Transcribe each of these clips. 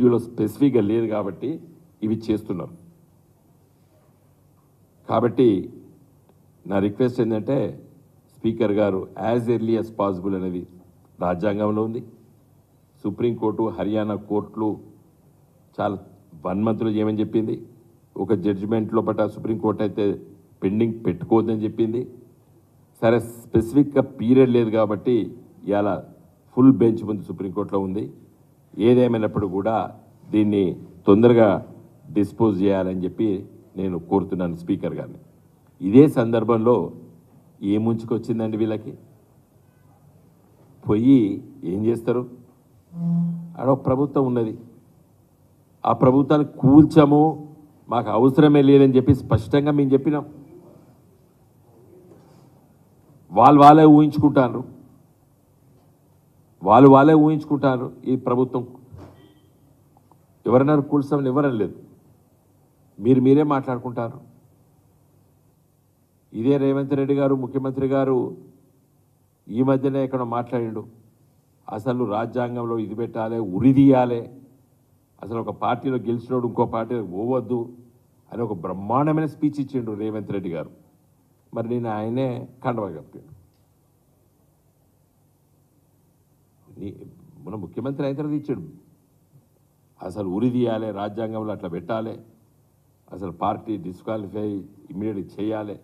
వీళ్ళు స్పెసిఫిక్గా లేదు కాబట్టి ఇవి చేస్తున్నారు. కాబట్టి నా రిక్వెస్ట్ ఏంటంటే స్పీకర్ గారు యాజ్ ఎర్లీ యాజ్ పాసిబుల్ అనేది రాజ్యాంగంలో ఉంది. సుప్రీంకోర్టు హర్యానా కోర్టులు చాలా 1 మంత్లో ఏమని చెప్పింది. ఒక జడ్జిమెంట్ లోపల సుప్రీంకోర్టు అయితే పెండింగ్ పెట్టుకోవద్దని చెప్పింది. సరే స్పెసిఫిక్గా పీరియడ్ లేదు కాబట్టి ఇవాళ ఫుల్ బెంచ్ ముందు సుప్రీంకోర్టులో ఉంది. ఏదేమైనప్పుడు కూడా దీన్ని తొందరగా డిస్పోజ్ చేయాలని చెప్పి నేను కోరుతున్నాను స్పీకర్ గారిని. ఇదే సందర్భంలో ఏముంచుకొచ్చిందండి వీళ్ళకి, పోయి ఏం చేస్తారు? ఆడ ప్రభుత్వం ఉన్నది, ఆ ప్రభుత్వాన్ని కూల్చము, మాకు అవసరమే లేదని చెప్పి స్పష్టంగా మేము చెప్పినాం. వాళ్ళే ఊహించుకుంటారు, వాళ్ళే ఊహించుకుంటారు. ఈ ప్రభుత్వం ఎవరన్నారు కూల్చామని? ఎవరని లేదు, మీరే మాట్లాడుకుంటారు. ఇదే రేవంత్ రెడ్డి గారు ముఖ్యమంత్రి గారు ఈ మధ్యనే ఇక్కడ మాట్లాడిండు, అసలు రాజ్యాంగంలో ఇది పెట్టాలి, ఉరిదీయాలి, అసలు ఒక పార్టీలో గెలిచినోడు ఇంకో పార్టీలో పోవద్దు అని ఒక బ్రహ్మాండమైన స్పీచ్ ఇచ్చిండు రేవంత్ రెడ్డి గారు. మరి నేను ఆయనే కండవ కప్పాను. మన ముఖ్యమంత్రి అయిన తర్వాత ఇచ్చాడు, అసలు ఉరి తీయాలి, రాజ్యాంగంలో అట్లా పెట్టాలి, అసలు పార్టీ డిస్క్వాలిఫై ఇమ్మీడియట్గా చేయాలి,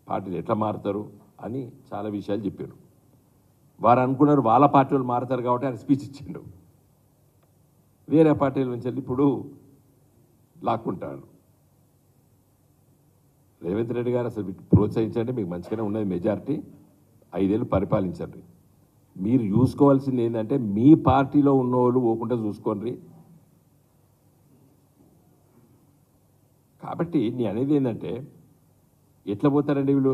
పార్టీలు ఎట్లా మారుతారు అని చాలా విషయాలు చెప్పారు. వారు అనుకున్నారు వాళ్ళ పార్టీ వాళ్ళు మారుతారు కాబట్టి ఆయన స్పీచ్ ఇచ్చిండు. వేరే పార్టీల నుంచి వెళ్ళి ఇప్పుడు లాక్కుంటాడు. రేవంత్ రెడ్డి గారు అసలు ప్రోత్సహించండి, మీకు మంచిగానే ఉన్నది మెజారిటీ, 5 ఏళ్ళు పరిపాలించండి. మీరు చూసుకోవాల్సింది ఏంటంటే మీ పార్టీలో ఉన్న వాళ్ళు పోకుండా చూసుకోండి. కాబట్టి నేను అనేది ఏంటంటే ఎట్లా పోతారండి వీళ్ళు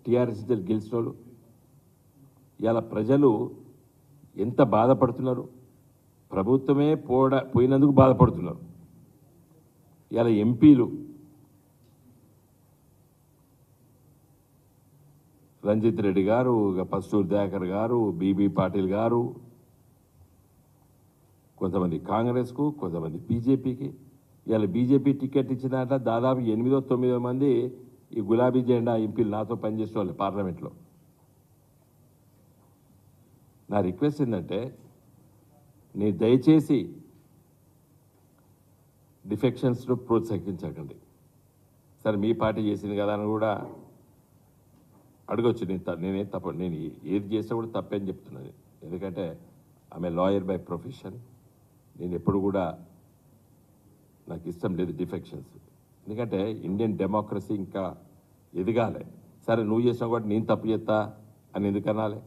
టీఆర్ఎస్ గెలిచిన వాళ్ళు? ఇలా ప్రజలు ఎంత బాధపడుతున్నారు, ప్రభుత్వమే పోయినందుకు బాధపడుతున్నారు. ఇలా ఎంపీలు రంజిత్ రెడ్డి గారు, పస్తూర్ దయాకర్ గారు, బీబీ పాటిల్ గారు, కొంతమంది కాంగ్రెస్కు, కొంతమంది బీజేపీకి. ఇలా బీజేపీ టికెట్ ఇచ్చిన దాదాపు 8-9 మంది ఈ గులాబీ జెండా ఎంపీలు నాతో పనిచేసిన వాళ్ళు పార్లమెంట్లో. నా రిక్వెస్ట్ ఏంటంటే మీరు దయచేసి డిఫెక్షన్స్ను ప్రోత్సహించకండి. సరే మీ పార్టీ చేసింది కదా అని కూడా అడగొచ్చు. నేనేం తప్ప, నేను ఏది చేసినా కూడా తప్పే అని చెప్తున్నాను. ఎందుకంటే ఆమె లాయర్ బై ప్రొఫెషన్. నేను ఎప్పుడు కూడా నాకు ఇష్టం లేదు డిఫెక్షన్స్. ఎందుకంటే ఇండియన్ డెమోక్రసీ ఇంకా ఎదగాలి. సరే నువ్వు చేసినా కూడా నేను తప్పు చేస్తా అని ఎందుకు అనాలి?